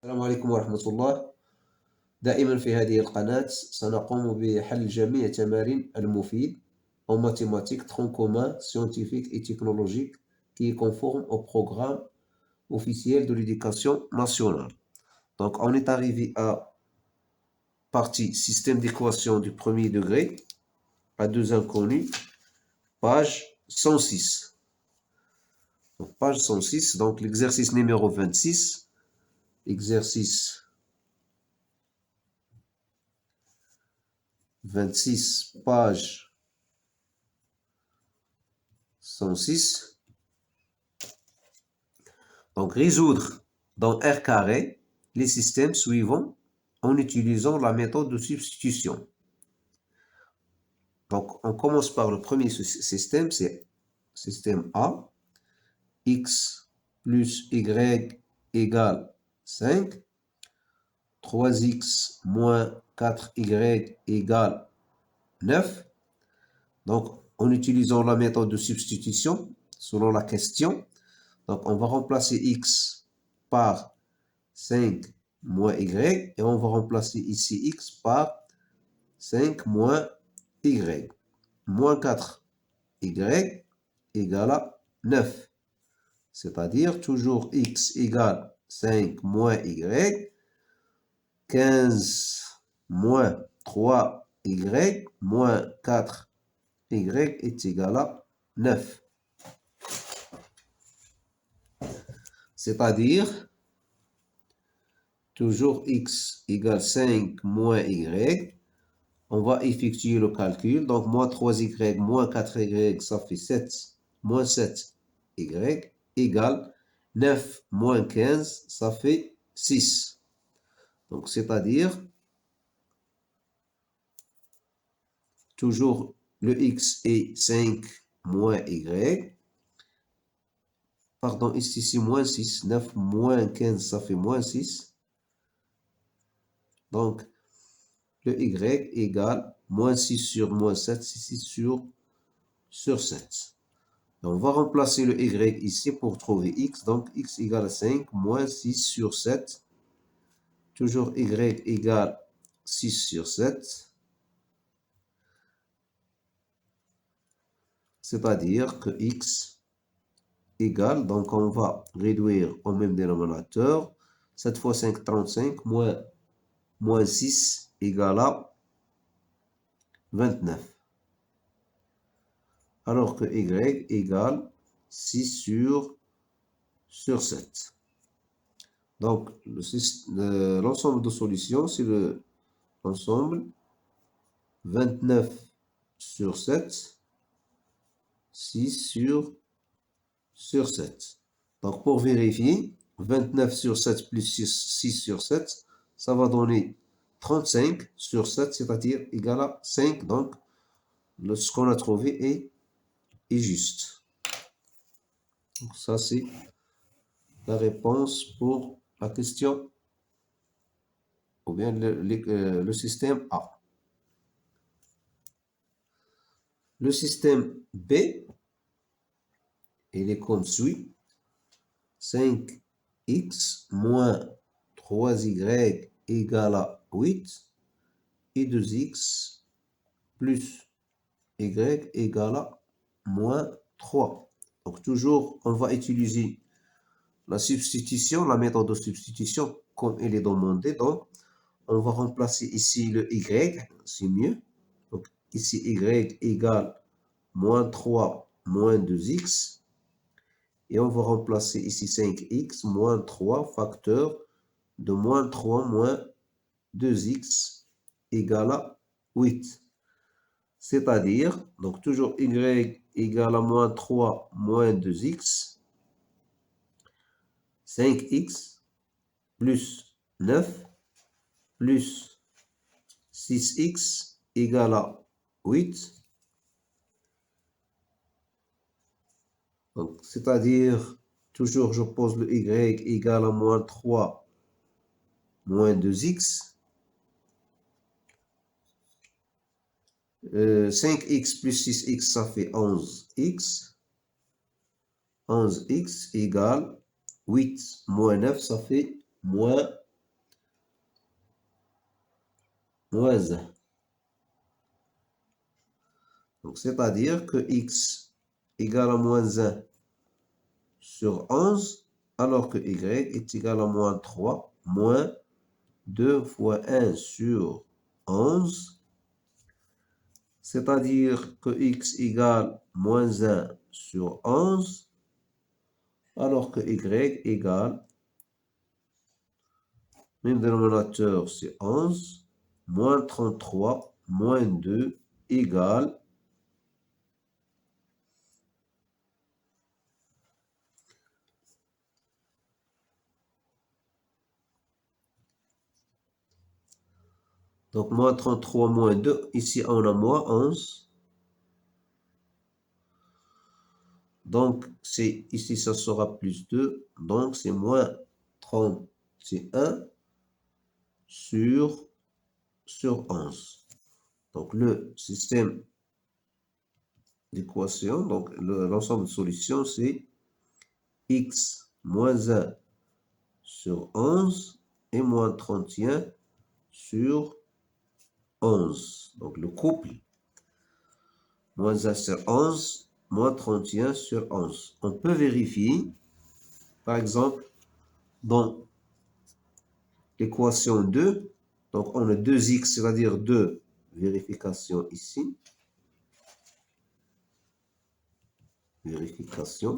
السلام عليكم ورحمة الله. دائما في هذه القناة سنقوم بحل جميع تمارين المفيد en mathématiques, tronc commun, scientifique et technologique qui est conforme au programme officiel de l'éducation nationale. Donc, on est arrivé à partie système d'équation du premier degré à deux inconnus, page 106. Donc, page 106, donc l'exercice numéro 26, exercice 26, page 106. Donc, résoudre dans R carré les systèmes suivants en utilisant la méthode de substitution. Donc, on commence par le premier système, c'est système A. X plus Y égale 5. 3x moins 4y égale 9. Donc, en utilisant la méthode de substitution, selon la question, donc on va remplacer x par 5 moins y, et on va remplacer ici x par 5 moins y. Moins 4y égale à 9. C'est-à-dire toujours x égale 5 moins y, 15 moins 3y moins 4y est égal à 9. C'est-à-dire, toujours x égale 5 moins y. On va effectuer le calcul. Donc, moins 3y moins 4y, ça fait 7. Moins 7y égale 9 moins 15, ça fait 6. Donc, c'est-à-dire, toujours le x est 5 moins y. Pardon, ici moins 6. 9 moins 15, ça fait moins 6. Donc, le y égale moins 6 sur moins 7, c'est 6 sur 7. On va remplacer le y ici pour trouver x. Donc, x égale 5 moins 6 sur 7. Toujours y égale 6 sur 7. C'est-à-dire que x égale, donc on va réduire au même dénominateur. 7 fois 5, 35, moins 6 égale à 29. Alors que y égale 6 sur 7. Donc, l'ensemble de solutions, c'est l'ensemble 29 sur 7, 6 sur 7. Donc, pour vérifier, 29 sur 7 plus 6 sur 7, ça va donner 35 sur 7, c'est-à-dire égal à 5. Donc, ce qu'on a trouvé est juste. Donc, ça, c'est la réponse pour la question, ou bien le système A. Le système B, il est comme suit. 5x moins 3y égale à 8 et 2x plus y égale à moins 3. Donc toujours, on va utiliser la substitution, la méthode de substitution comme elle est demandée. Donc, on va remplacer ici le y, c'est mieux. Donc, ici, y égale moins 3 moins 2x. Et on va remplacer ici 5x moins 3 facteur de moins 3 moins 2x égale à 8. C'est-à-dire, donc toujours y égale à moins 3 moins 2x. 5x plus 9 plus 6x égale à 8. Donc, c'est-à-dire, toujours je pose le y égale à moins 3 moins 2x. 5x plus 6x, ça fait 11x. 11x égale 8 moins 9, ça fait moins moins 1. Donc, c'est-à-dire que x égale à moins 1 sur 11, alors que y est égal à moins 3, moins 2 fois 1 sur 11, c'est-à-dire que x égale moins 1 sur 11, alors que y égale, même dénominateur c'est 11, moins 33, moins 2, égale donc moins 33, moins 2, ici on a moins 11. Donc, ici, ça sera plus 2. Donc, c'est moins 31 sur 11. Donc, le système d'équation, donc l'ensemble de solutions, c'est x moins 1 sur 11 et moins 31 sur 11. Donc, le couple, moins 1 sur 11, moins 31 sur 11. On peut vérifier, par exemple, dans l'équation 2, donc on a 2x, c'est-à-dire 2 vérifications ici. Vérification.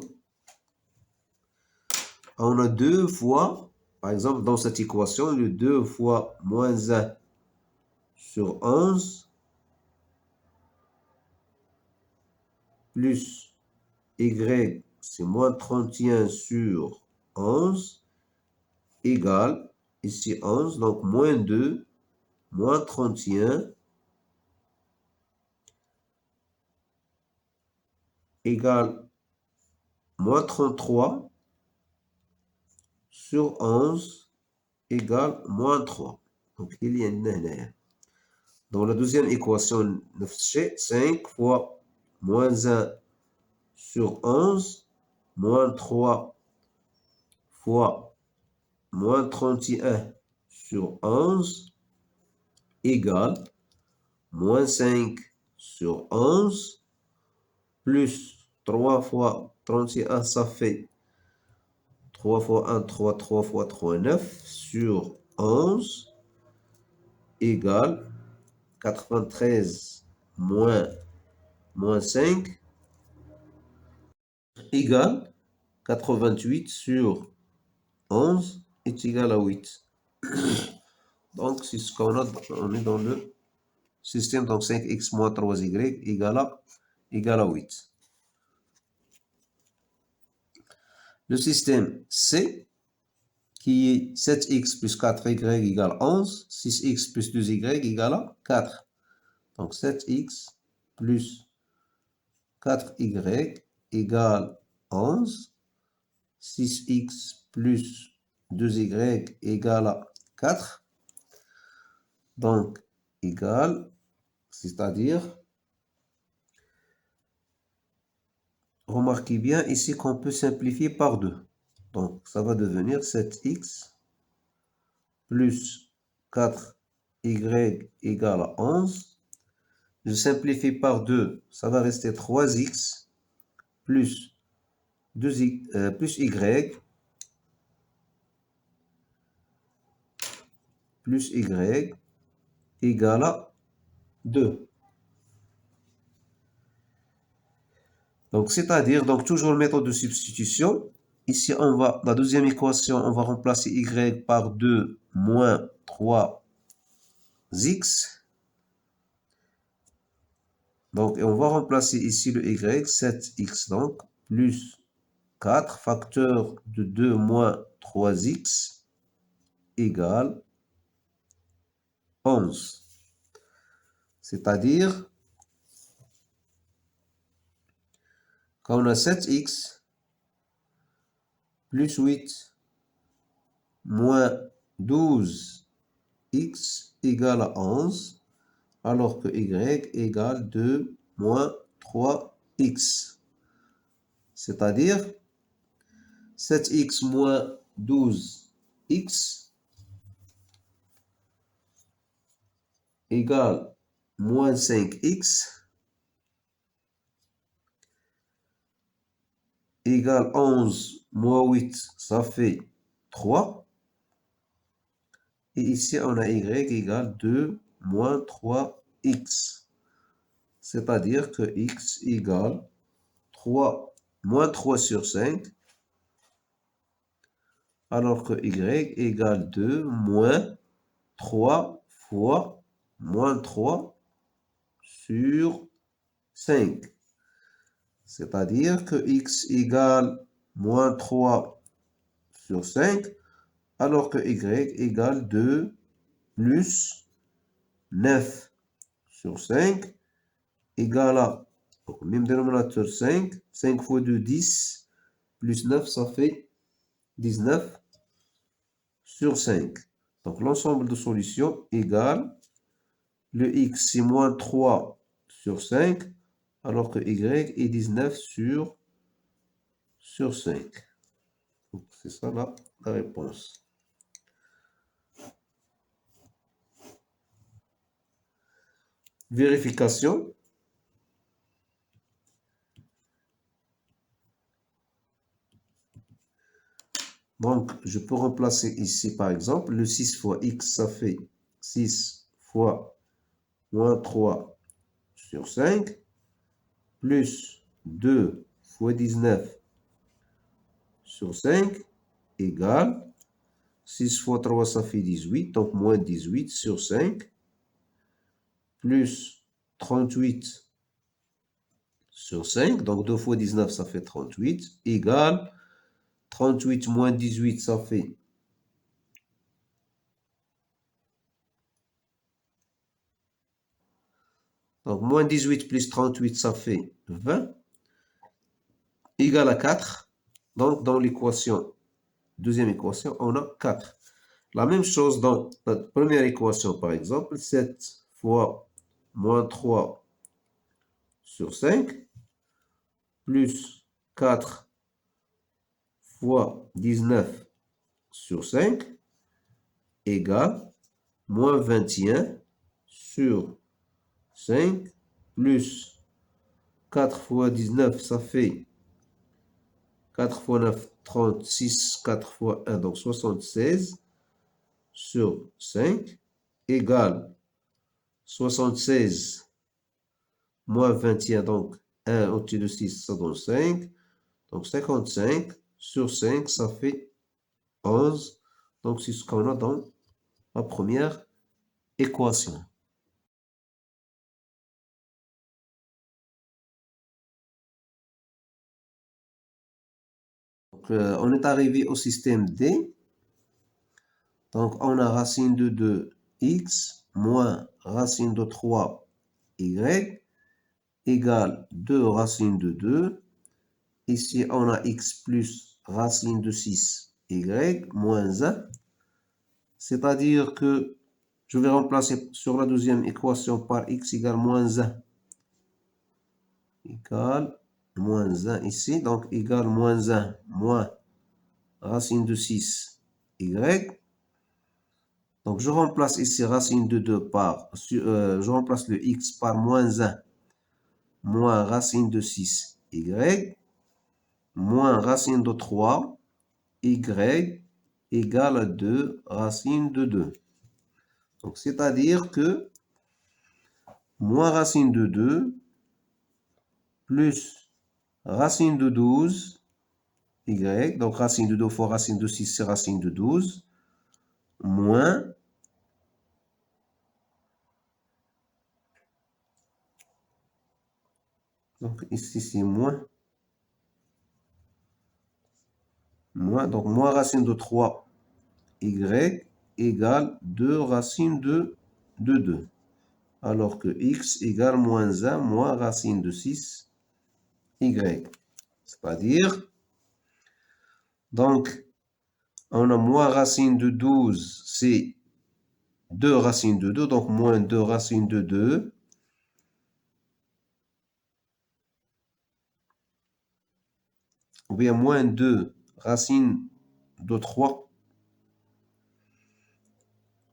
On a 2 fois, par exemple, dans cette équation, le 2 fois moins 1 sur 11 plus y, c'est moins 31 sur 11 égale, ici 11, donc moins 2, moins 31 égale moins 33 sur 11 égale moins 3. Donc, il y a une هنا. Dans la deuxième équation, 5 fois moins 1 sur 11, moins 3 fois moins 31 sur 11 égale moins 5 sur 11 plus 3 fois 31, ça fait 3 fois 1, 3, 3 fois 3, 9 sur 11 égale 93 moins 5 égale 88 sur 11 est égal à 8. Donc, c'est ce qu'on a, on est dans le système, donc 5x moins 3y égale à 8. Le système C, qui est 7x plus 4y égale 11, 6x plus 2y égale à 4. Donc, 7x plus 4y égale 11, 6x plus 2y égale à 4, donc égale, c'est-à-dire, remarquez bien ici qu'on peut simplifier par 2. Donc, ça va devenir 7x plus 4y égale à 11. Je simplifie par 2, ça va rester 3x plus 2y, plus y égale à 2. Donc, c'est-à-dire, donc toujours méthode de substitution. Ici, la deuxième équation, on va remplacer y par 2 moins 3x. Donc, et on va remplacer ici le y, 7x, donc, plus 4, facteur de 2 moins 3x, égale 11. C'est-à-dire, quand on a 7x plus 8 moins 12x égale à 11, alors que y égale 2 moins 3x. C'est-à-dire 7x moins 12x égale moins 5x égale 11 moins 8, ça fait 3. Et ici, on a y égale 2 moins 3x. C'est-à-dire que x égale 3 moins 3 sur 5, alors que y égale 2 moins 3 fois moins 3 sur 5. C'est-à-dire que x égale moins 3 sur 5, alors que y égale 2 plus 9 sur 5 égale à, donc même dénominateur 5, 5 fois 2, 10, plus 9, ça fait 19 sur 5. Donc l'ensemble de solutions égale, le x c'est moins 3 sur 5, alors que y est 19 sur 5. Donc c'est ça la réponse. Vérification. Donc, je peux remplacer ici, par exemple, le 6 fois x, ça fait 6 fois moins 3 sur 5, plus 2 fois 19 sur 5, égale 6 fois 3, ça fait 18, donc moins 18 sur 5, plus 38 sur 5, donc 2 fois 19, ça fait 38, égale 38 moins 18, ça fait donc moins 18 plus 38, ça fait 20, égal à 4. Donc dans l'équation, deuxième équation, on a 4. La même chose dans la première équation, par exemple, 7 fois moins 3 sur 5, plus 4 fois 19 sur 5, égale moins 21 sur 5, plus 4 fois 19, ça fait 4 fois 9, 36, 4 fois 1, donc 76 sur 5, égale 76 moins 21, donc 1 au-dessus de 6, ça donne 5. Donc 55 sur 5, ça fait 11. Donc c'est ce qu'on a dans la première équation. Donc, on est arrivé au système D. Donc on a racine de 2x moins racine de 3y égale 2 racine de 2. Ici, on a x plus racine de 6y moins 1. C'est-à-dire que je vais remplacer sur la deuxième équation par x égale moins 1. Égale moins 1 ici. Donc, égale moins 1 moins racine de 6y. Donc, je remplace ici racine de 2 par... je remplace le x par moins 1 moins racine de 6y moins racine de 3 y égale à 2 racine de 2. Donc, c'est-à-dire que moins racine de 2 plus racine de 12 y, donc racine de 2 fois racine de 6, c'est racine de 12, moins donc ici c'est moins, donc moins racine de 3 y égale 2 racine de 2. Alors que x égale moins 1 moins racine de 6 y. C'est-à-dire, donc, on a moins racine de 12, c'est 2 racine de 2, donc moins 2 racine de 2. Ou bien moins 2 racine de 3.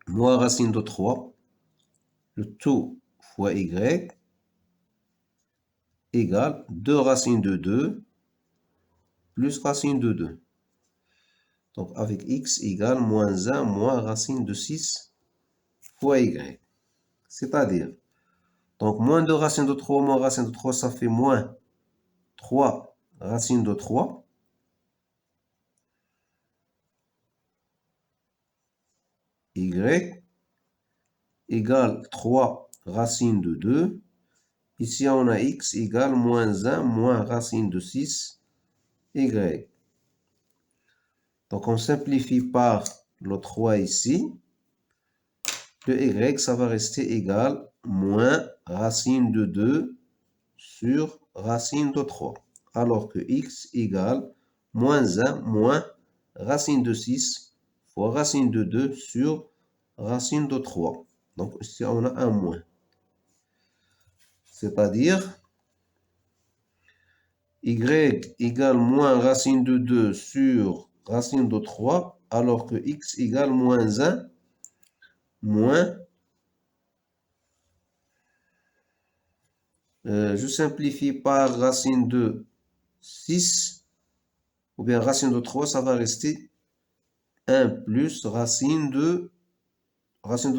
Moins racine de 3. le tout fois y égale 2 racines de 2 plus racine de 2. Donc, avec x égale moins 1 moins racine de 6 fois y. C'est-à-dire, donc moins 2 racine de 3 moins racine de 3, ça fait moins 3 racine de 3. Y égale 3 racine de 2. Ici, on a x égale moins 1 moins racine de 6 y. Donc, on simplifie par le 3 ici. Le y, ça va rester égal moins racine de 2 sur racine de 3. Alors que x égale moins 1 moins racine de 6 fois racine de 2 sur racine de 3. Donc ici, on a un moins. C'est-à-dire y égale moins racine de 2 sur racine de 3, alors que x égale moins 1 moins, je simplifie par racine de 6, ou bien racine de 3, ça va rester 1 plus racine de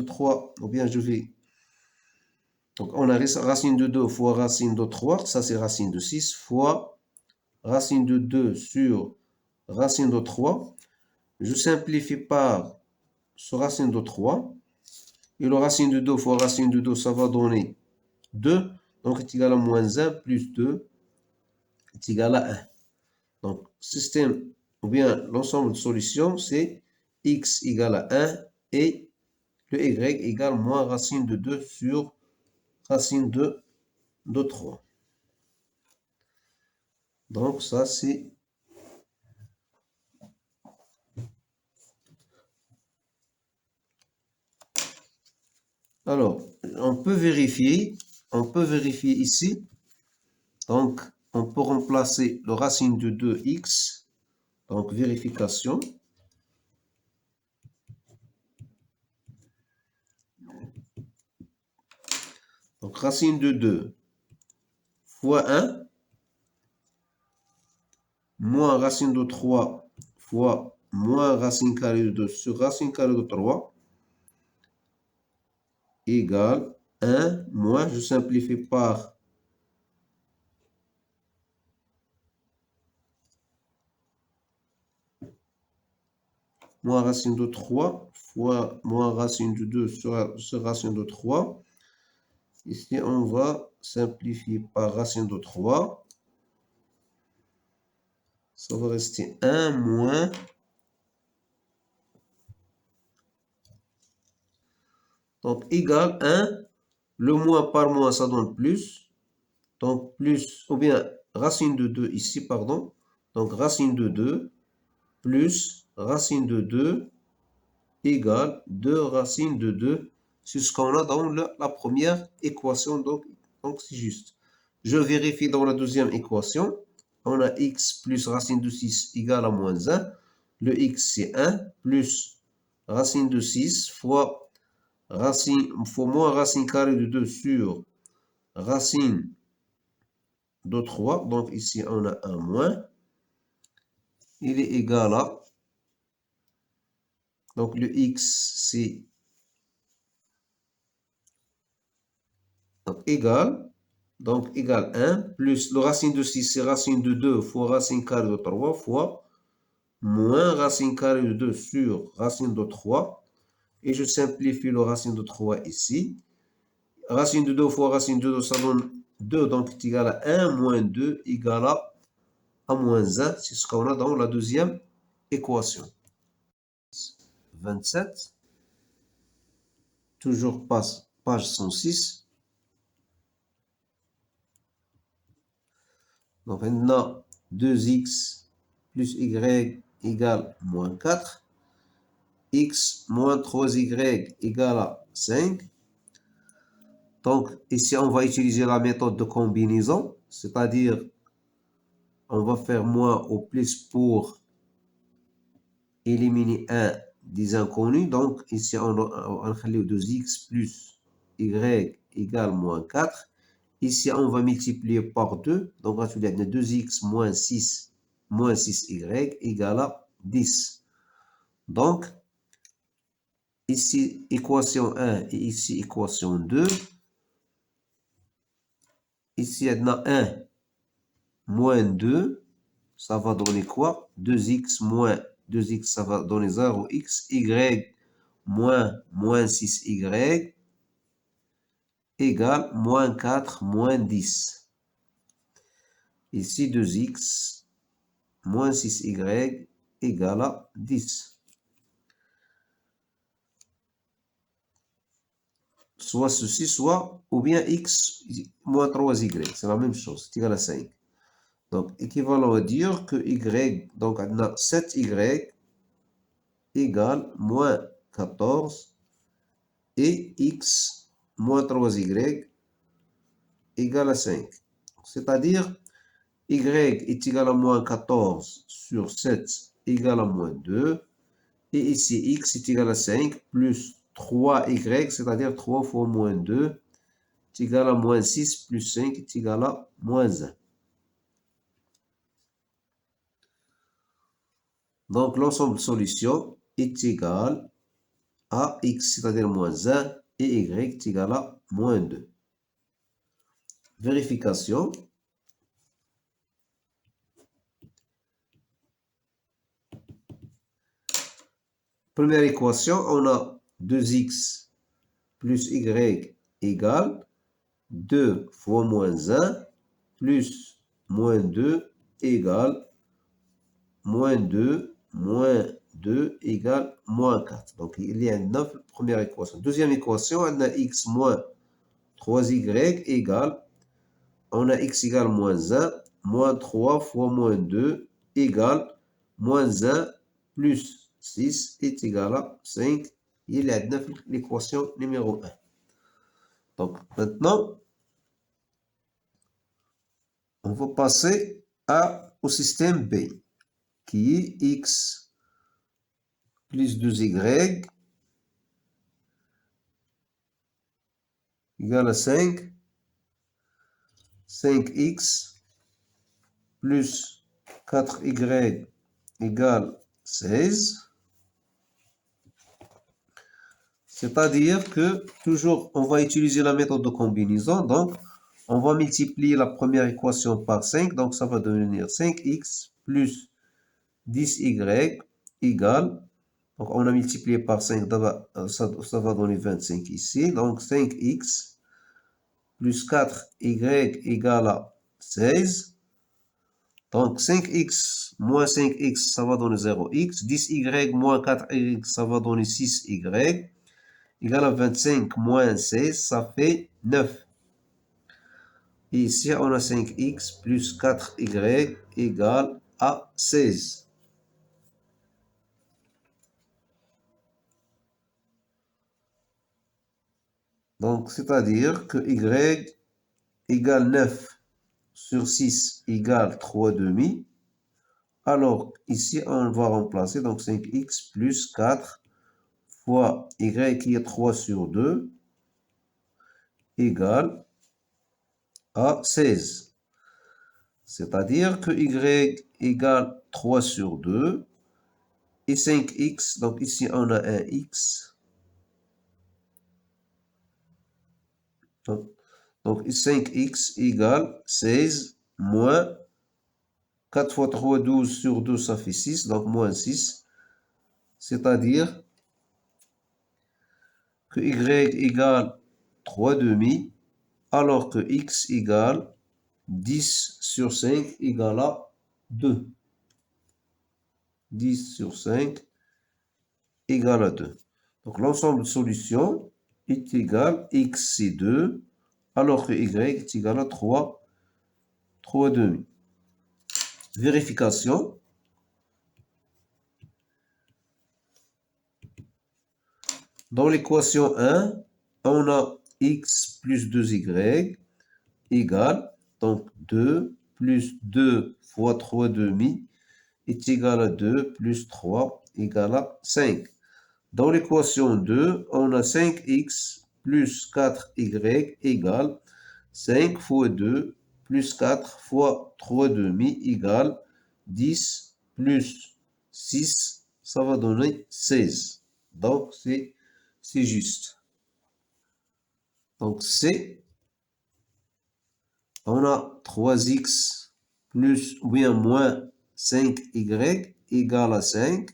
3, ou bien je vais... Donc on a racine de 2 fois racine de 3, ça c'est racine de 6, fois racine de 2 sur racine de 3. Je simplifie par ce racine de 3. Et le racine de 2 fois racine de 2, ça va donner 2. Donc est égal à moins 1 plus 2 est égal à 1. Donc système, ou bien l'ensemble de solutions, c'est x égale à 1 et le y égale moins racine de 2 sur racine de 3. Donc ça c'est... Alors, on peut vérifier ici. Donc, on peut remplacer le racine de 2x. Donc, vérification. Donc, racine de 2 fois 1 moins racine de 3 fois moins racine carrée de 2 sur racine carrée de 3 égale 1 moins, je simplifie par moins racine de 3 fois moins racine de 2 sur racine de 3. Ici, on va simplifier par racine de 3. Ça va rester 1 moins. Donc, égal 1. Le moins par moins, ça donne plus. Donc, plus, ou bien racine de 2 ici, pardon. Donc, racine de 2 plus racine de 2 égale 2 racines de 2. C'est ce qu'on a dans la première équation. Donc c'est juste. Je vérifie dans la deuxième équation. On a x plus racine de 6 égale à moins 1. Le x, c'est 1 plus racine de 6 fois moins racine carrée de 2 sur racine de 3. Donc ici, on a un moins. Il est égal à... Donc le x, c'est égal. Donc, égal 1 plus le racine de 6, c'est racine de 2 fois racine carrée de 3 fois moins racine carrée de 2 sur racine de 3. Et je simplifie le racine de 3 ici. Racine de 2 fois racine de 2, ça donne 2. Donc, c'est égal à 1 moins 2 égale à moins 1. C'est ce qu'on a dans la deuxième équation. 27. Toujours page 106. Donc maintenant, 2x plus y égale moins 4. X moins 3y égale à 5. Donc ici, on va utiliser la méthode de combinaison, c'est-à-dire on va faire moins au plus pour éliminer un des inconnus. Donc ici, on a 2x plus y égale moins 4. Ici, on va multiplier par 2. Donc, on va 2x moins 6y égale à 10. Donc, ici, équation 1 et ici, équation 2. Ici, il y a 1 moins 2. Ça va donner quoi? 2x moins 2x, ça va donner 0x. Y moins 6y égale moins 4 moins 10. Ici, 2x moins 6y égale à 10. Soit ceci, soit, ou bien x moins 3y. C'est la même chose, c'est égal à 5. Donc, équivalent à dire que y, donc on a 7y égale moins 14 et x moins 3y égale à 5. C'est-à-dire, y est égal à moins 14 sur 7 égale à moins 2. Et ici, x est égal à 5 plus 3y, c'est-à-dire 3 fois moins 2, est égal à moins 6 plus 5 est égal à moins 1. Donc, l'ensemble de solutions est égal à x, c'est-à-dire moins 1, et y est égal à moins 2. Vérification. Première équation, on a 2x plus y égale 2 fois moins 1 plus moins 2 égale moins 2 égale moins 4. Donc, il y a une première équation. Deuxième équation, on a x moins 3y égale, on a x égale moins 1, moins 3 fois moins 2 égale moins 1 plus 6 est égal à 5. Il y a l'équation numéro 1. Donc, maintenant, on va passer au système B, qui est x plus 2y égale à 5, 5x plus 4y égale 16. C'est-à-dire que toujours, on va utiliser la méthode de combinaison. Donc, on va multiplier la première équation par 5. Donc, ça va devenir 5x plus 10y égale, donc on a multiplié par 5, ça va donner 25 ici. Donc, 5x plus 4y égale à 16. Donc, 5x moins 5x, ça va donner 0x. 10y moins 4y, ça va donner 6y. Égale à 25 moins 16, ça fait 9. Et ici, on a 5x plus 4y égale à 16. Donc, c'est-à-dire que y égale 9 sur 6 égale 3 demi. Alors, ici, on va remplacer, donc 5x plus 4 fois y qui est 3 sur 2 égale à 16. C'est-à-dire que y égale 3 sur 2 et 5x. Donc ici, on a un x. Donc 5x égale 16 moins 4 fois 3, 12 sur 2, ça fait 6. Donc moins 6. C'est-à-dire que y égale 3 demi, alors que x égale 10 sur 5 égale à 2. 10 sur 5 égale à 2. Donc l'ensemble de solutions est égal, x c'est 2, alors que y est égal à 3 demi. Vérification. Dans l'équation 1, on a x plus 2y égale, donc 2 plus 2 fois 3 demi est égal à 2 plus 3 égale à 5. Dans l'équation 2, on a 5x plus 4y égale 5 fois 2 plus 4 fois 3/2 égale 10 plus 6, ça va donner 16. Donc, c'est juste. Donc, c'est, on a 3x plus ou bien moins 5y égale à 5.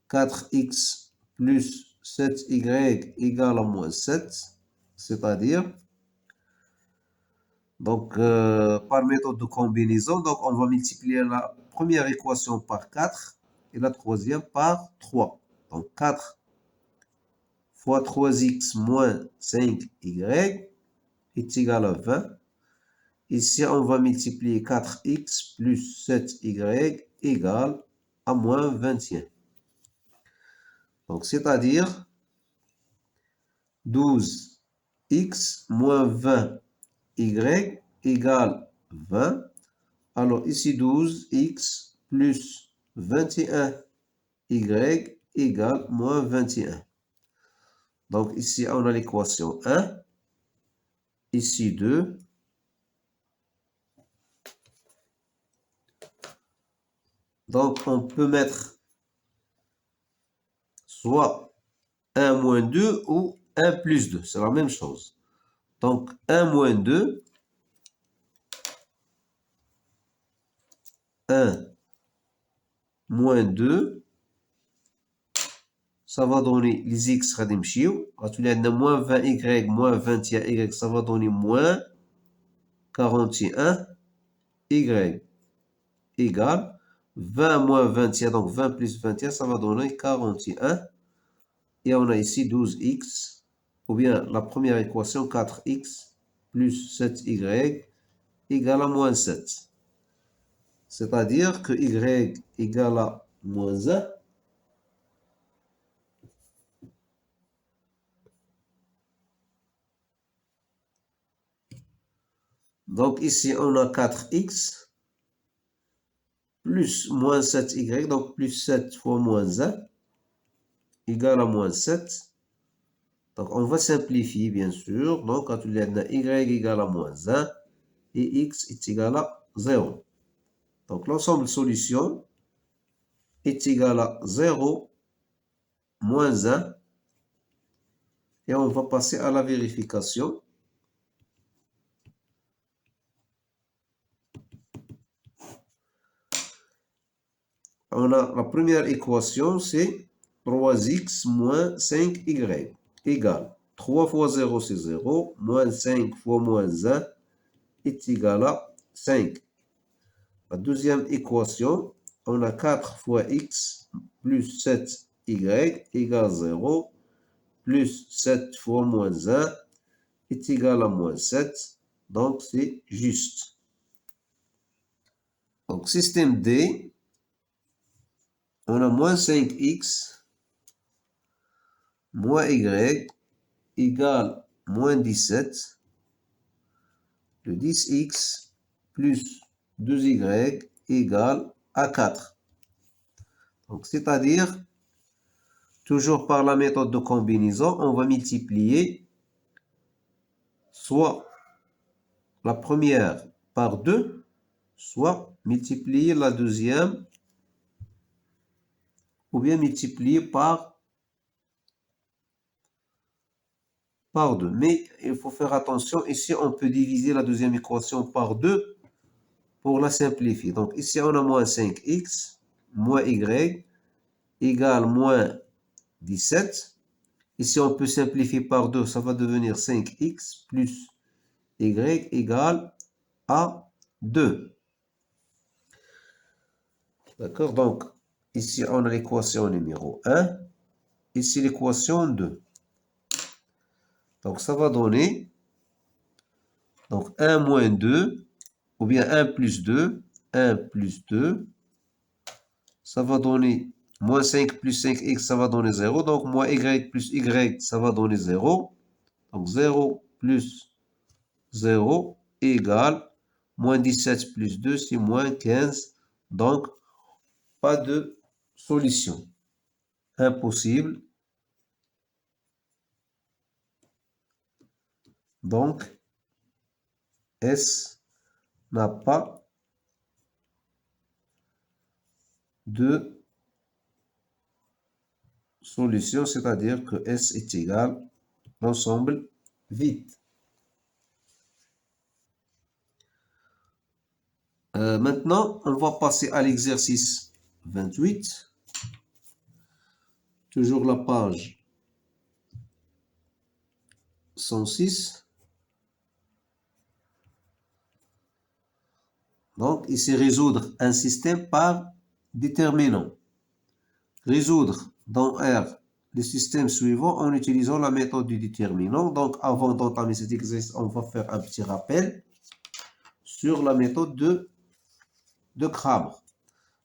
4x plus 7y égale à moins 7. C'est-à-dire, donc, par méthode de combinaison, donc on va multiplier la première équation par 4 et la troisième par 3. Donc, 4 fois 3x moins 5y est égal à 20. Ici, on va multiplier 4x plus 7y égale à moins 21. Donc, c'est-à-dire 12x moins 20y égale 20. Alors, ici, 12x plus 21y égale moins 21. Donc, ici, on a l'équation 1. Ici, 2. Donc, on peut mettre soit 1 moins 2 ou 1 plus 2. C'est la même chose. Donc, 1 moins 2. 1 moins 2. Ça va donner les x غادي يمشيو. غتولي عندنا moins 20y moins 21y. Ça va donner moins 41y égale 20 moins 21. Donc, 20 plus 21, ça va donner 41. Et on a ici 12x, ou bien la première équation, 4x plus 7y égale à moins 7. C'est-à-dire que y égale à moins 1. Donc ici, on a 4x plus moins 7y, donc plus 7 fois moins 1 égale à moins 7. Donc, on va simplifier, bien sûr. Donc, quand il y a y égale à moins 1 et x est égal à 0. Donc, l'ensemble de solutions est égal à 0, moins 1. Et on va passer à la vérification. On a la première équation, c'est 3x moins 5y égale 3 fois 0, c'est 0, moins 5 fois moins 1 est égal à 5. La deuxième équation, on a 4 fois x plus 7y égale 0, plus 7 fois moins 1 est égal à moins 7. Donc, c'est juste. Donc, système D, on a moins 5x moins y égale moins 17. Le 10x plus 2y égale à 4. Donc, c'est-à-dire, toujours par la méthode de combinaison, on va multiplier soit la première par 2, soit multiplier la deuxième, ou bien multiplier par 2. Mais il faut faire attention, ici on peut diviser la deuxième équation par 2 pour la simplifier. Donc ici on a moins 5x moins y égale moins 17. Ici on peut simplifier par 2, ça va devenir 5x plus y égale à 2. D'accord? Donc ici on a l'équation numéro 1, ici l'équation 2. Donc ça va donner donc 1 moins 2, ou bien 1 plus 2, 1 plus 2, ça va donner moins 5 plus 5x, ça va donner 0. Donc moins y plus y, ça va donner 0. Donc 0 plus 0 égale moins 17 plus 2, c'est moins 15. Donc, pas de solution. Impossible. Donc, S n'a pas de solution, c'est-à-dire que S est égal à l'ensemble vide. Maintenant, on va passer à l'exercice 28. Toujours la page 106. Donc, ici, résoudre un système par déterminant. Résoudre dans R le système suivant en utilisant la méthode du déterminant. Donc, avant d'entamer cet exercice, on va faire un petit rappel sur la méthode de Cramer.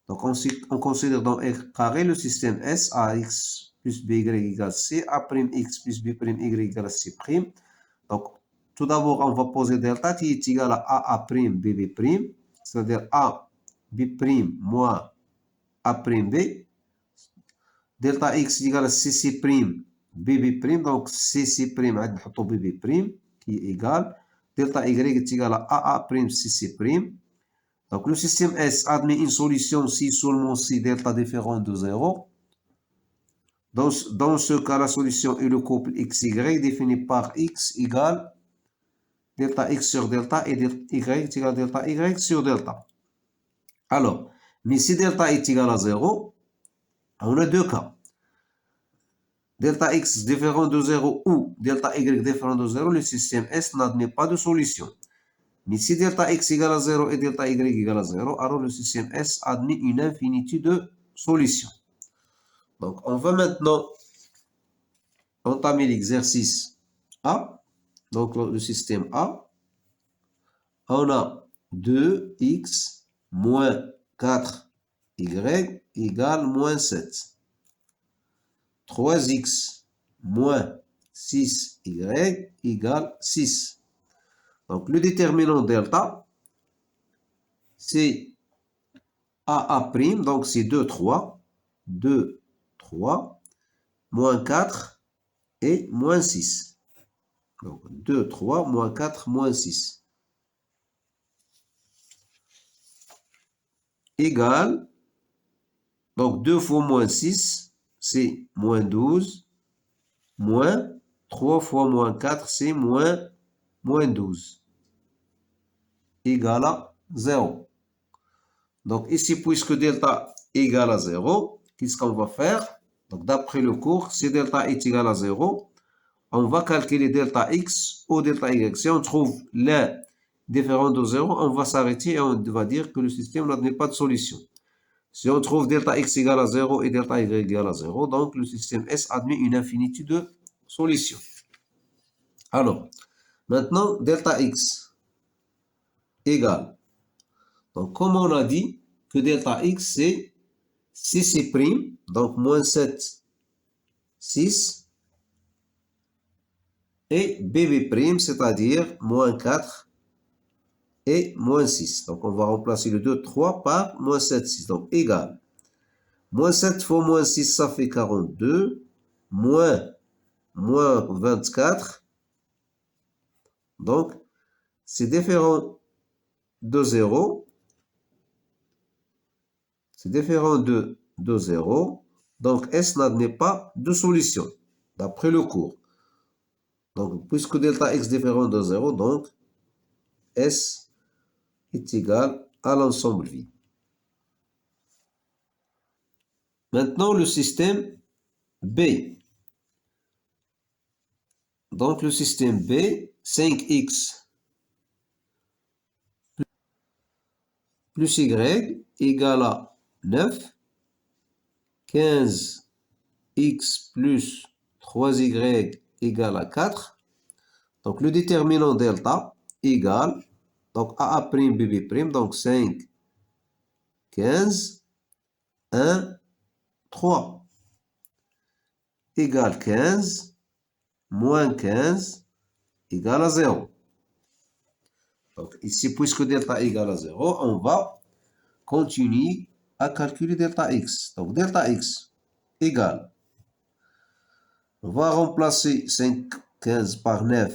Donc, on considère dans R carré le système S, AX plus BY égale C, A'X plus B'Y égale C'. Donc, tout d'abord, on va poser delta qui est égal à BB', c'est-à-dire A, B' moins A'B. Delta X égale à CC', BB', donc CC', BB', qui est égal. Delta Y est égal à AA', CC'. Donc, le système S admet une solution si seulement si delta différent de 0. Dans ce cas, la solution est le couple XY défini par X égale delta X sur delta et Y est égal à delta Y sur delta. Alors, mais si delta est égal à 0, on a deux cas. Delta X différent de 0 ou delta Y différent de 0, le système S n'admet pas de solution. Mais si delta X égale à 0 et delta Y égale à 0, alors le système S admet une infinité de solutions. Donc, on va maintenant entamer l'exercice A. Donc, le système A. On a 2x moins 4y égale moins 7. 3x moins 6y égale 6. Donc, le déterminant delta, c'est AA', donc c'est 2, 3. 2, 3, moins 4 et moins 6. Donc, 2, 3, moins 4, moins 6. Égale, donc 2 fois moins 6, c'est moins 12, moins 3 fois moins 4, c'est moins 12. Égale à 0. Donc ici, puisque delta égale à 0, qu'est-ce qu'on va faire? Donc d'après le cours, si delta est égal à 0, on va calculer delta x ou delta y. Si on trouve l'un différent de 0, on va s'arrêter et on va dire que le système n'admet pas de solution. Si on trouve delta x égale à 0 et delta y égale à 0, donc le système S admet une infinité de solutions. Alors, maintenant, delta x égale. Donc, comme on a dit que delta x, c'est CC', donc moins 7, 6, et BB', c'est-à-dire moins 4 et moins 6. Donc, on va remplacer le 2, 3 par moins 7, 6. Donc, égal. Moins 7 fois moins 6, ça fait 42. Moins 24. Donc, c'est différent de 0. C'est différent de 0. Donc, S n'admet pas de solution, d'après le cours. Donc, puisque delta x différent de 0, donc S est égal à l'ensemble vide. Maintenant, le système B. Donc, le système B, 5x plus y égale à 9. 15x plus 3y égale à 4. Donc, le déterminant delta égale, donc AA', BB', donc 5, 15, 1, 3. Égale 15, moins 15, égale à 0. Donc, ici, puisque delta égale à 0, on va continuer à calculer delta x. Donc, delta x égale, on va remplacer 5, 15 par 9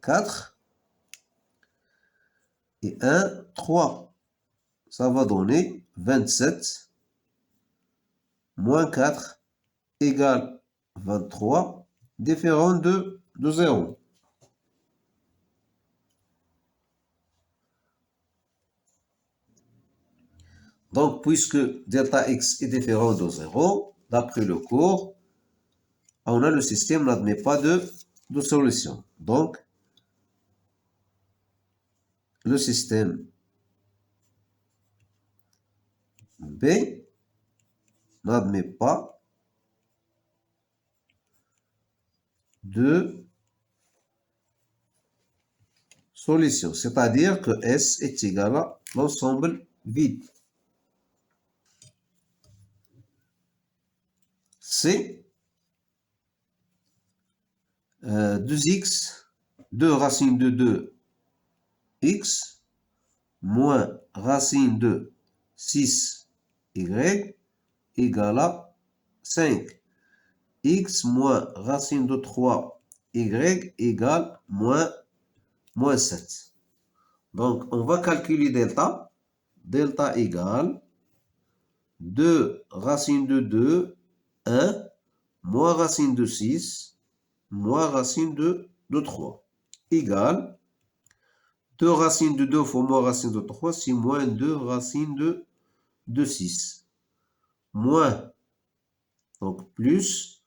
4. Et 1, 3. Ça va donner 27 moins 4 égale 23, différent de 0. Donc, puisque delta x est différent de 0, d'après le cours, on a le système n'admet pas de solution. Donc, le système B n'admet pas de solution, c'est-à-dire que S est égal à l'ensemble vide. C, 2x, 2 racine de 2, x, moins racine de 6, y, égale à 5. X moins racine de 3, y, égale moins 7. Donc, on va calculer delta. Delta égale 2 racine de 2, 1, moins racine de 6, moins racine de 3, égale 2 racine de 2 fois moins racine de 3, c'est moins 2 racine de 6. Moins, donc plus,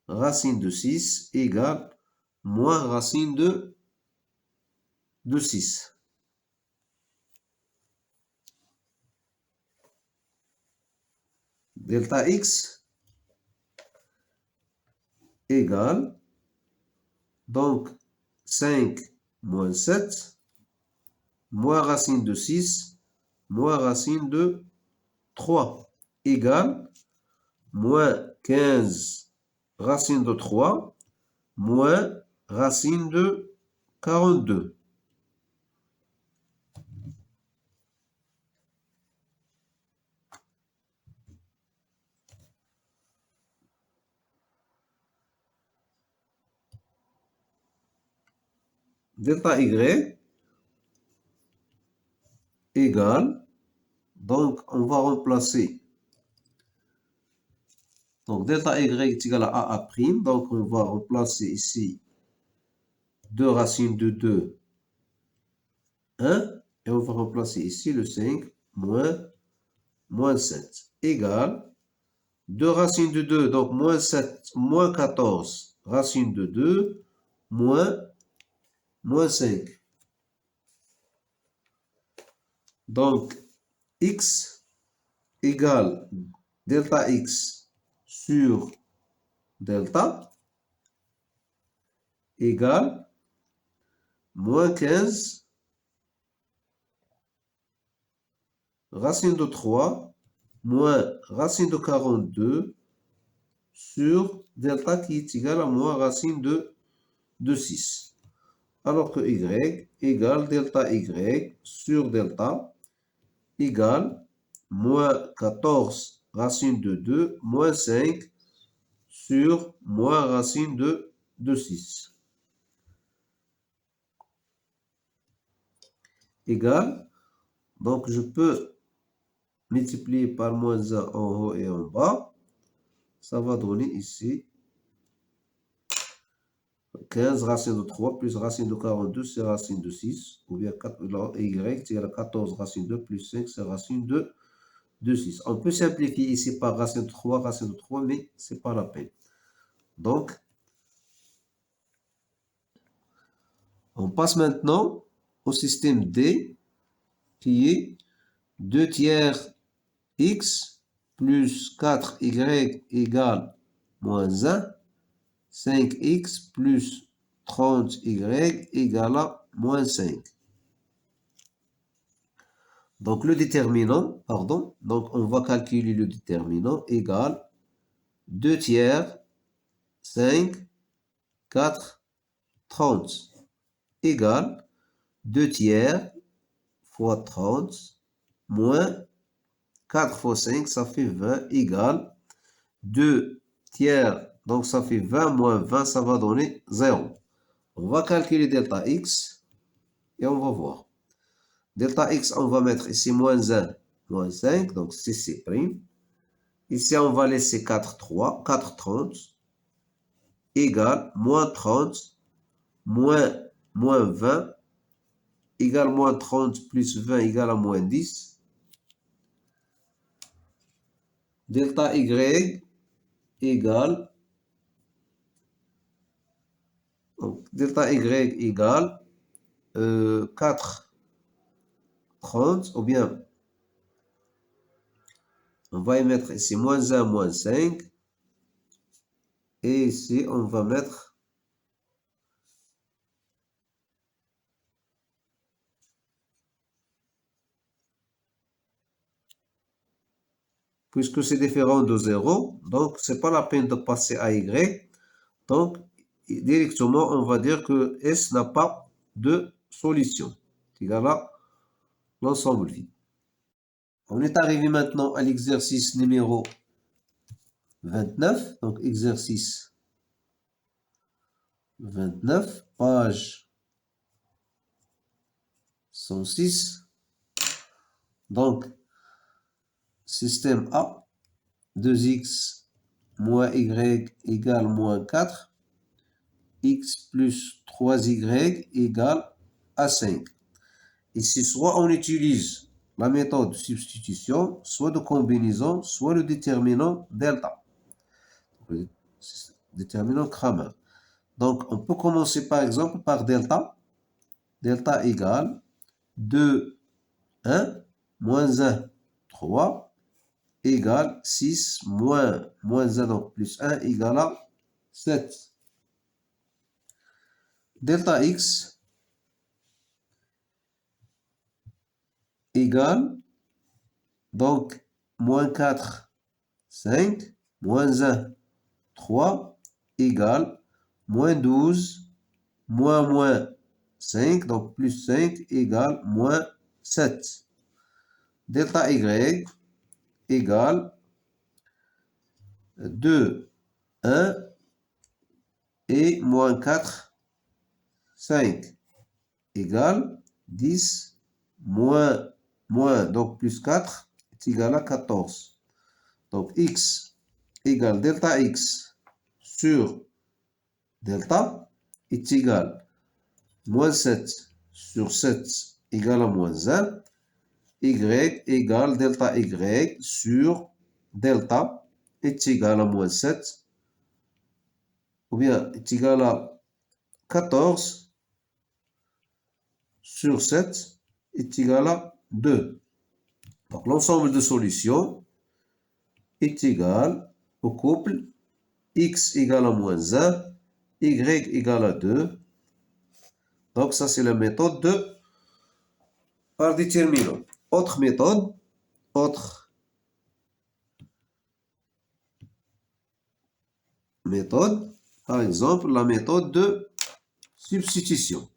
racine de 6 égale moins racine de 6. Delta x égale, donc 5 moins 7, moins racine de 6, moins racine de 3, égale moins 15 racine de 3, moins racine de 42. Delta y égale, donc on va remplacer, donc delta y est égal à a', donc on va remplacer ici 2 racines de 2, 1, et on va remplacer ici le 5 moins 7, égale 2 racines de 2, donc moins 7, moins 14, racine de 2, moins 5. Donc, x égale delta x sur delta égale moins 15 racine de 3 moins racine de 42 sur delta qui est égal à moins racine de 6. Alors que y égale delta y sur delta égale moins 14 racine de 2 moins 5 sur moins racine de 6. Égale, donc je peux multiplier par moins 1 en haut et en bas. Ça va donner ici 15 racine de 3 plus racine de 42, c'est racine de 6. Ou bien y, c'est égal à 14 racine de 2 plus 5, c'est racine de 6. On peut simplifier ici par racine de 3, mais ce n'est pas la peine. Donc, on passe maintenant au système D, qui est 2 tiers x plus 4y égale moins 1, 5x plus 30y égale à moins 5. Donc, le déterminant, pardon, donc on va calculer le déterminant égale 2 tiers, 5, 4, 30 égale 2 tiers fois 30 moins 4 fois 5, ça fait 20 égale 2 tiers, donc ça fait 20 moins 20, ça va donner 0. On va calculer delta x et on va voir. Delta x, on va mettre ici moins 1, moins 5, donc c'est C'. Ici, on va laisser 4,30 égale moins 30 moins 20 égale moins 30 plus 20 égale à moins 10. Delta y égale, donc delta y égale 4,30 ou bien on va y mettre ici moins 1, moins 5. Et ici, on va mettre puisque c'est différent de 0, donc c'est pas la peine de passer à y. Donc, directement, on va dire que S n'a pas de solution. C'est égal à l'ensemble vide. On est arrivé maintenant à l'exercice numéro 29. Donc, exercice 29, page 106. Donc, système A, 2x moins y égale moins 4. X plus 3y égale à 5. Ici, soit on utilise la méthode de substitution, soit de combinaison, soit le déterminant delta. Le déterminant Cramer. Donc, on peut commencer par exemple par delta. Delta égale 2, 1, moins 1, 3, égale 6, moins 1, donc plus 1, égale à 7. Delta x égale, donc, moins 4, 5, moins 1, 3, égale, moins 12, moins 5, donc plus 5, égale, moins 7. Delta y égale 2, 1 et moins 4, 5, égale 10, moins, donc plus 4, est égal à 14. Donc, x égale delta x sur delta est égal moins 7 sur 7 égale à moins 1. Y égale delta y sur delta est égal à moins 7. Ou bien est égal à 14 sur 7 est égal à 2. Donc, l'ensemble de solutions est égal au couple x égale à moins 1, y égale à 2. Donc, ça, c'est la méthode de par déterminant. Autre méthode, par exemple, la méthode de substitution.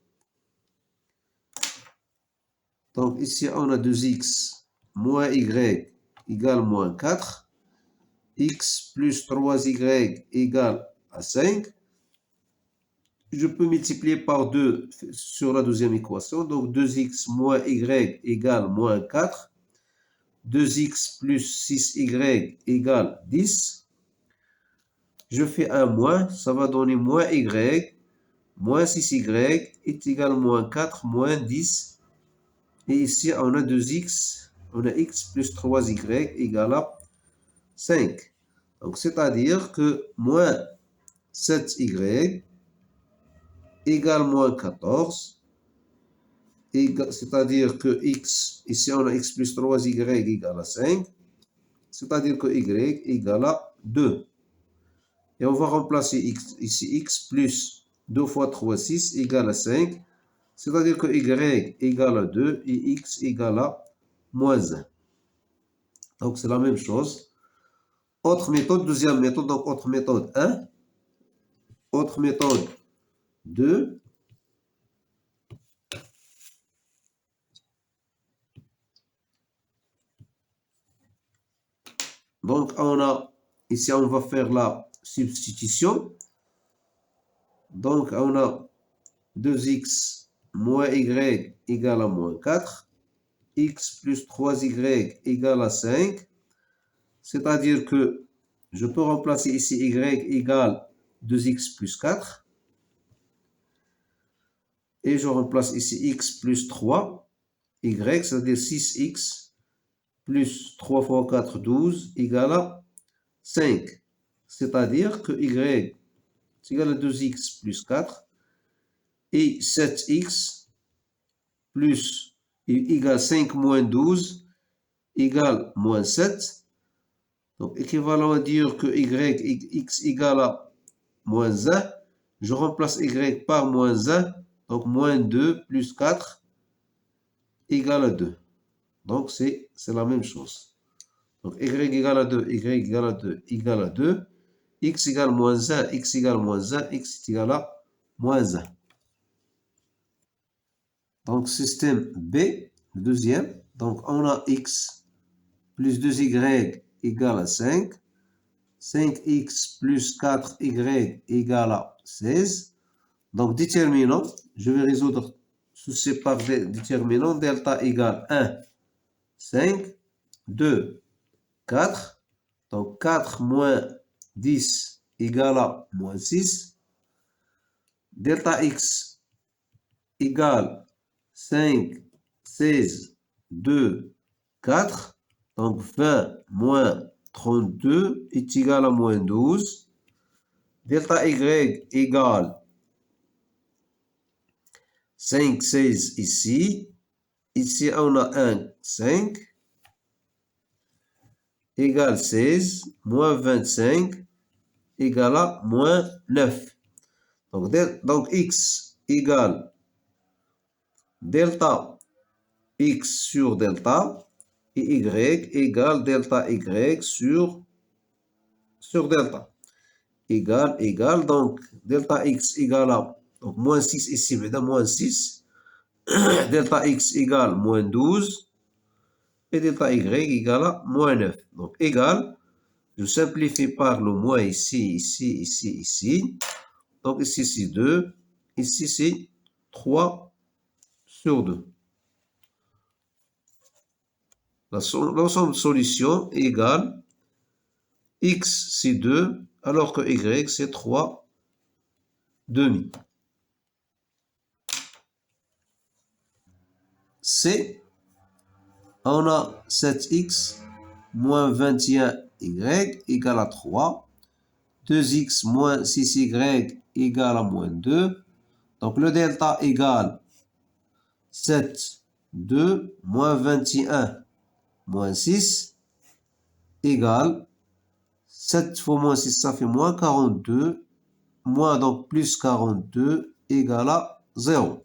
Donc, ici, on a 2x moins y égale moins 4. X plus 3y égale à 5. Je peux multiplier par 2 sur la deuxième équation. Donc, 2x moins y égale moins 4. 2x plus 6y égale 10. Je fais un moins, ça va donner moins y. Moins 6y est égal à moins 4, moins 10. Et ici, on a 2x, on a x plus 3y égale à 5. Donc, c'est-à-dire que moins 7y égale moins 14. C'est-à-dire que x, ici on a x plus 3y égale à 5. C'est-à-dire que y égale à 2. Et on va remplacer x, ici x plus 2 fois 3, 6 égale à 5. C'est-à-dire que y égale à 2 et x égale à moins 1. Donc c'est la même chose. Autre méthode, deuxième méthode, donc autre méthode 1. Autre méthode 2. Donc on a, ici on va faire la substitution. Donc on a 2x moins y égale à moins 4. X plus 3y égale à 5. C'est-à-dire que je peux remplacer ici y égale 2x plus 4. Et je remplace ici x plus 3, y, c'est-à-dire 6x plus 3 fois 4, 12, égale à 5. C'est-à-dire que y est égal à 2x plus 4 et 7x plus égale 5 moins 12 égale moins 7. Donc, équivalent à dire que x égale à moins 1. Je remplace y par moins 1. Donc, moins 2 plus 4 égale à 2. Donc, c'est la même chose. Donc, y égale à 2, y égale à 2, égale à 2. X égale moins 1, x égale moins 1, x égale à moins 1. Donc, système B, le deuxième. Donc, on a x plus 2y égale à 5. 5x plus 4y égale à 16. Donc, déterminant, je vais résoudre sous ces par déterminant. Delta égale 1, 5, 2, 4. Donc, 4 moins 10 égale à moins 6. Delta x égale 5, 16, 2, 4. Donc, 20 moins 32 est égal à moins 12. Delta y égale 5, 16 ici. Ici, on a 1, 5. Égale 16, moins 25, égale à moins 9. Donc x égale delta x sur delta et y égale delta y sur delta. Égale, donc delta x égale à donc moins 6 ici, maintenant moins 6. Delta x égale moins 12 et delta y égale à moins 9. Donc égale, je simplifie par le moins ici, ici. Donc ici c'est 2, ici c'est 3 sur 2. L'ensemble de solutions est égal. X c'est 2, alors que Y c'est 3 demi. C, on a 7x moins 21y égale à 3. 2x moins 6y égale à moins 2. Donc le delta égale 7, 2, moins 21, moins 6, égale 7 fois moins 6, ça fait moins 42, moins donc plus 42, égale à 0.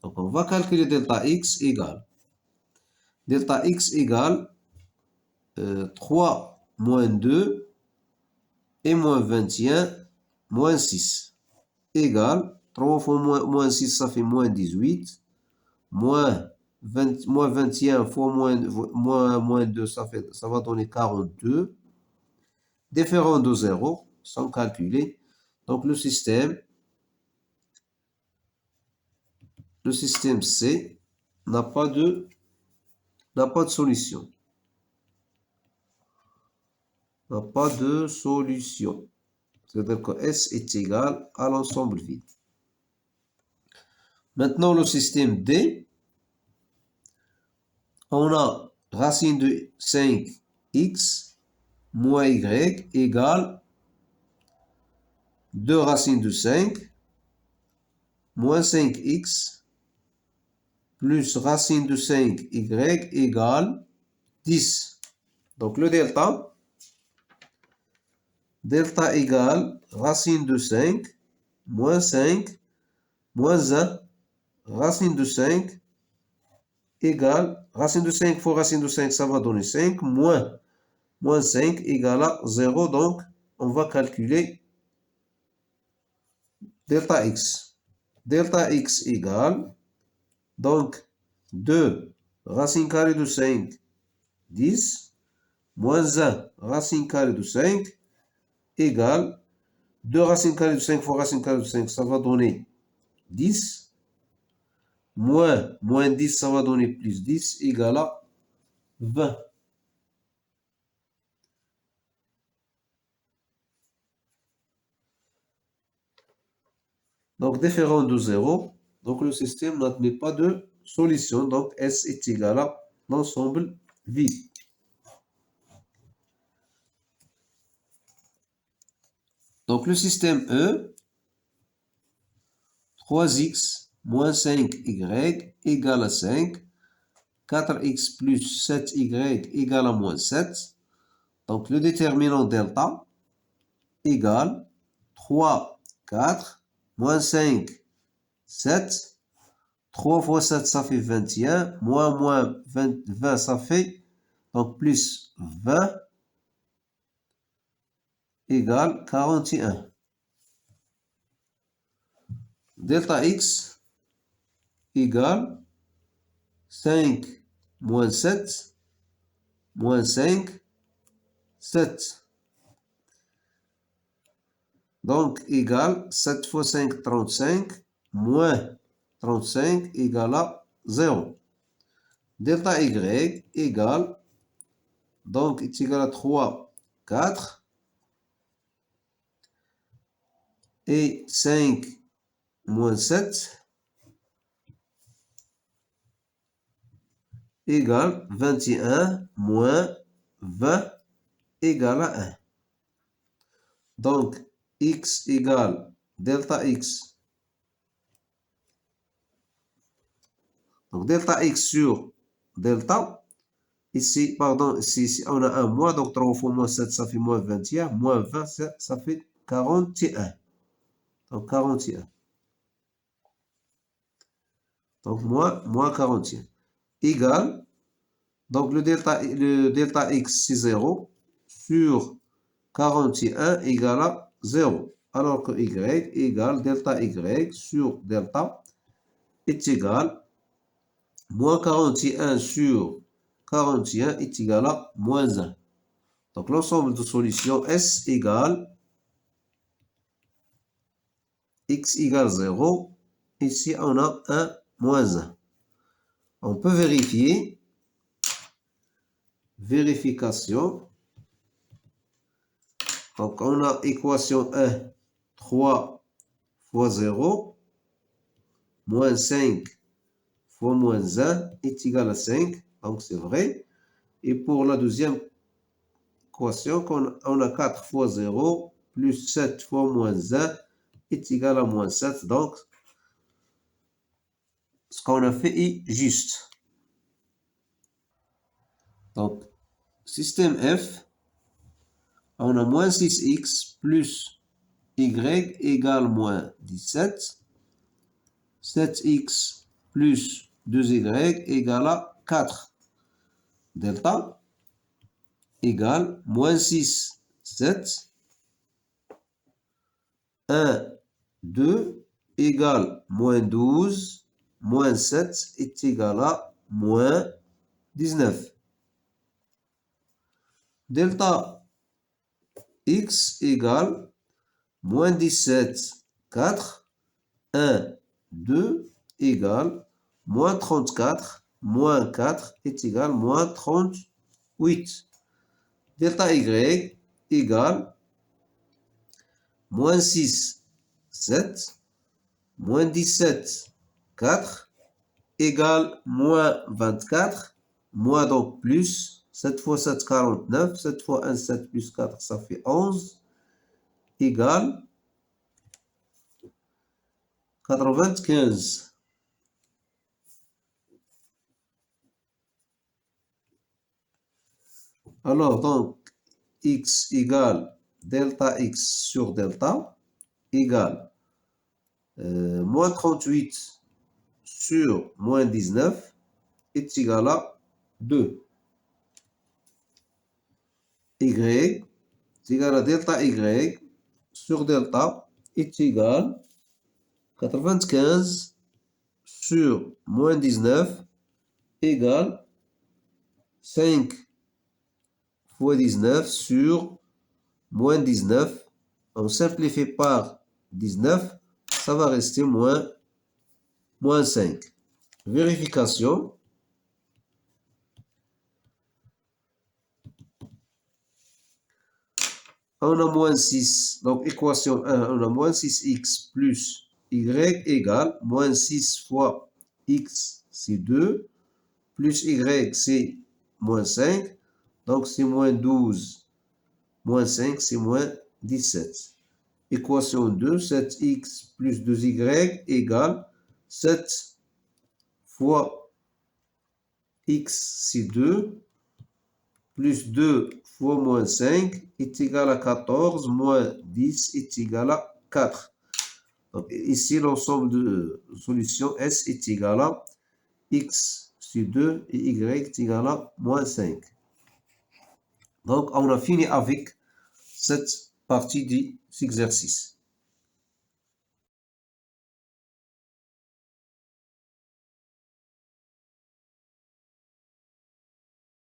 Donc on va calculer delta x égale. Delta x égale 3 moins 2 et moins 21 moins 6 égale 3 fois moins 6, ça fait moins 18, moins 21 fois moins 2, ça va donner 42. Différent de 0, sans calculer. Donc le système C n'a pas de solution. N'a pas de solution. C'est-à-dire que S est égal à l'ensemble vide. Maintenant, le système D, on a racine de 5x moins y égale 2 racines de 5 moins 5x plus racine de 5y égale 10. Donc le delta égale racine de 5 moins 5 moins 1 racine de 5 égale racine de 5 fois racine de 5, ça va donner 5 moins 5 égale à 0. Donc on va calculer delta x. Delta x égale donc 2 racine carrée de 5, 10, moins 1 racine carrée de 5 égale 2 racine carrée de 5 fois racine carrée de 5, ça va donner 10. Moins 10, ça va donner plus 10, égale à 20. Donc, différent de 0. Donc, le système n'admet pas de solution. Donc, S est égal à l'ensemble vide. Donc, le système E, 3x moins 5y égale à 5. 4x plus 7y égale à moins 7. Donc, le déterminant delta égale 3, 4, moins 5, 7. 3 fois 7, ça fait 21. Moins 20, ça fait, donc plus 20 égale 41. Delta x égale 5 moins 7 moins 5, 7. Donc, égale 7 fois 5, 35, moins 35 égale à 0. Delta y égale, donc, est égal à 3, 4. Et 5 moins 7 égale 21 moins 20 égale à 1. Donc, x égale delta x. Donc, delta x sur delta. Ici, pardon, ici on a un moins. Donc, 3 fois moins 7, ça fait moins 21. Moins 20, ça fait 41. Donc, 41. Donc, moins 41. Égale. Donc, le delta x, c'est 0. Sur 41 égale à 0. Alors que y égale delta y sur delta est égal moins 41 sur 41 est égal à moins 1. Donc l'ensemble de solutions S égale x égale 0. Ici on a 1 moins 1. On peut vérifier. Vérification. Donc on a équation 1, 3 fois 0, moins 5 fois moins 1 est égal à 5. Donc c'est vrai. Et pour la deuxième équation, on a 4 fois 0 plus 7 fois moins 1 est égal à moins 7. Donc, ce qu'on a fait est juste. Donc, système F, on a moins 6x plus y égale moins 17. 7x plus 2y égale à 4. Delta égale moins 6, 7. 1, 2 égale moins 12, moins 7 est égal à moins 19. Delta x égale moins 17, 4. 1, 2 égale moins 34, moins 4 est égal à moins 38. Delta y égale moins 6, 7, moins 17, 4, égale moins 24, moins donc plus, 7 fois 7, 49, 7 fois 1, 7 plus 4, ça fait 11, égale 95. Alors, donc, x égale delta x sur delta égale moins 38 sur moins 19 est égal à 2. Y est égal à delta y sur delta est égal à 95 sur moins 19 égale 5 fois 19 sur moins 19. On simplifie par 19, ça va rester moins moins 5. Vérification. On a moins 6. Donc, équation 1, on a moins 6x plus y égale moins 6 fois x, c'est 2, plus y, c'est moins 5. Donc, c'est moins 12. Moins 5, c'est moins 17. Équation 2, 7x plus 2y égale 7 fois x, c'est 2, plus 2 fois moins 5 est égal à 14, moins 10 est égal à 4. Donc ici, l'ensemble de solutions S est égal à x, c'est 2, et y est égal à moins 5. Donc, on a fini avec cette partie de l'exercice.